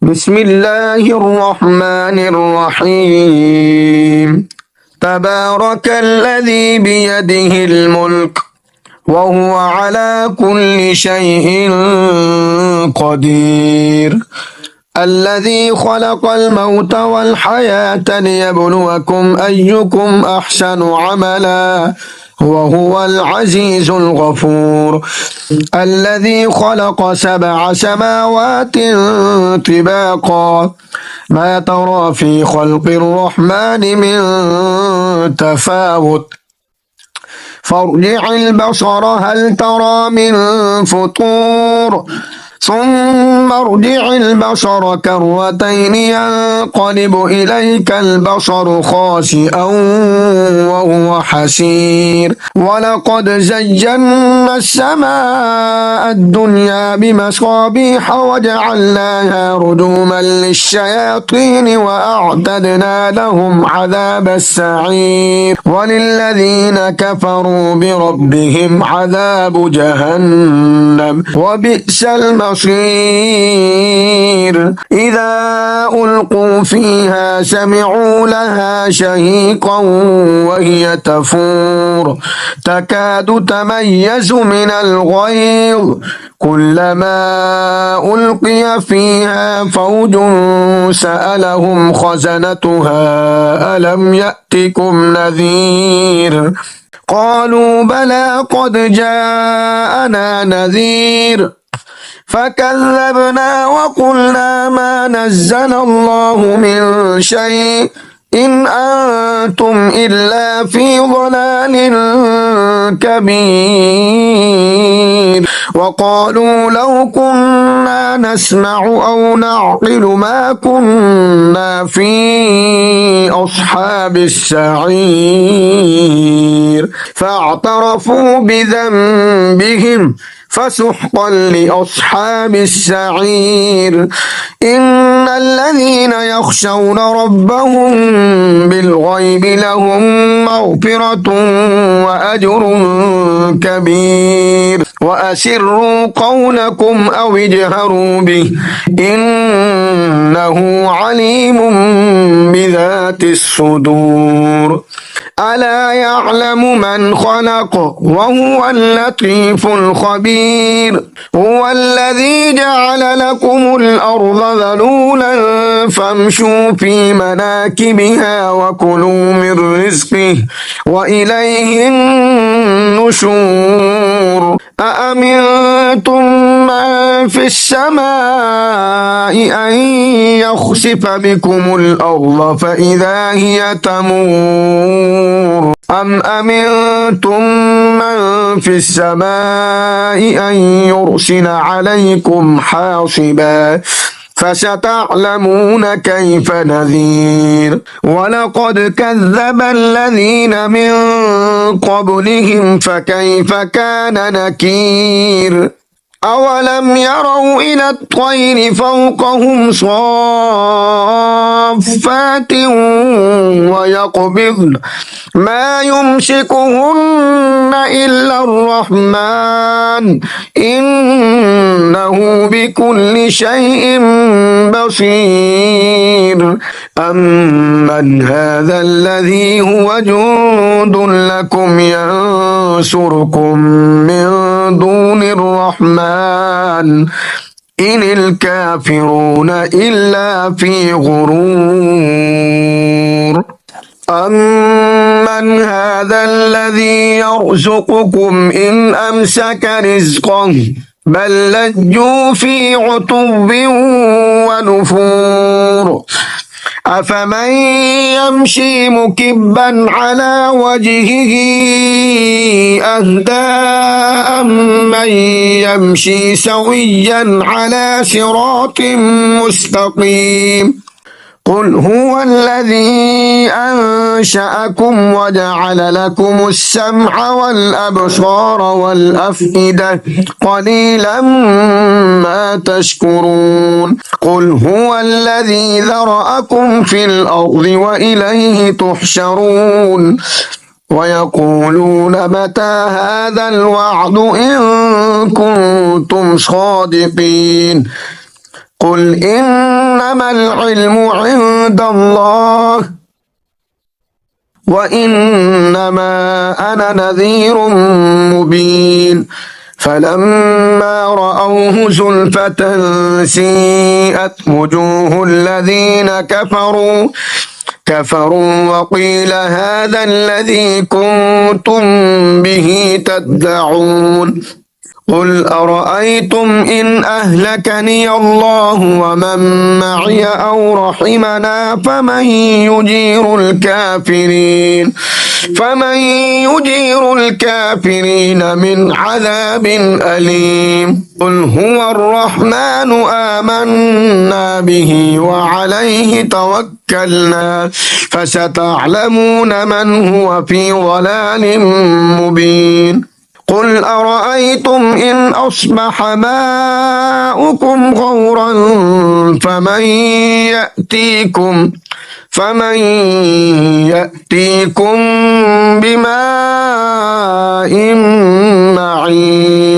بسم الله الرحمن الرحيم. تبارك الذي بيده الملك وهو على كل شيء قدير. الذي خلق الموت والحياة ليبلوكم أيكم أحسن عملا وهو العزيز الغفور. الذي خلق 7 سماوات طباقا ما ترى في خلق الرحمن من تفاوت فارجع البصر هل ترى من فطور ثم ارجع البصر كرتين ينقلب إليك البصر خاسئا وهو حسير. ولقد زينا السماء الدنيا بمصابيح وجعلناها رجوما للشياطين وأعتدنا لهم عذاب السعير. وللذين كفروا بربهم عذاب جهنم وبئس المصير. إذا ألقوا فيها سمعوا لها شهيقا وهي تفور تكاد تميز من الغيظ كلما ألقي فيها فوج سألهم خزنتها ألم يأتكم نذير قالوا بلى قد جاءنا نذير فكذبنا وقلنا ما نزل الله من شيء إن أنتم إلا في ضلال كبير. وقالوا لو كنا نسمع أو نعقل ما كنا في أصحاب السعير فاعترفوا بذنبهم فسحقا لأصحاب السعير. إن الذين يخشون ربهم بالغيب لهم مغفرة وأجر كبير. وأسروا قولكم أو اجهروا به إنه عليم بذات الصدور. ألا يعلم من خلق وهو اللطيف الخبير. هو الذي جعل لكم الأرض ذلولا فامشوا في مناكبها وكلوا من رزقه وإليه النشور. أأمنتم من في السماء أن يخسف بكم الأرض فإذا هي تمور أم أمنتم من في السماء أن يرسل عليكم حاصبا فستعلمون كيف نذير. ولقد كذب الذين من قبلهم فكيف كان نكير. أولم يروا إلى الطير فوقهم صافات ويقبضن ما يمسكهن إلا الرحمن إنه بكل شيء بصير. أمن هذا الذي هو جند لكم ينصركم من دون الرحمن إن الكافرون إلا في غرور. أمن هذا الذي يرزقكم إن أمسك رزقه بل لجوا في عتب ونفور. أفمن يمشي مكبا على وجهه أهدى أمن يمشي سويا على صراط مستقيم. قل هو الذي أنشأكم وجعل لكم السمع والأبصار والأفئدة قليلا ما تشكرون. قل هو الذي ذرأكم في الأرض وإليه تحشرون. ويقولون متى هذا الوعد إن كنتم صادقين. قل إن إنما العلم عند الله وإنما أنا نذير مبين فلما رأوه زلفة سيئت وجوه الذين كفروا وقيل هذا الذي كنتم به تدعون قل أرأيتم إن أهلكني الله ومن معي أو رحمنا فمن يجير الكافرين من عذاب أليم قل هو الرحمن آمنا به وعليه توكلنا فستعلمون من هو في ضلال مبين قل أرأيتم إن أصبح ماؤكم غورا فمن يأتيكم بماء معين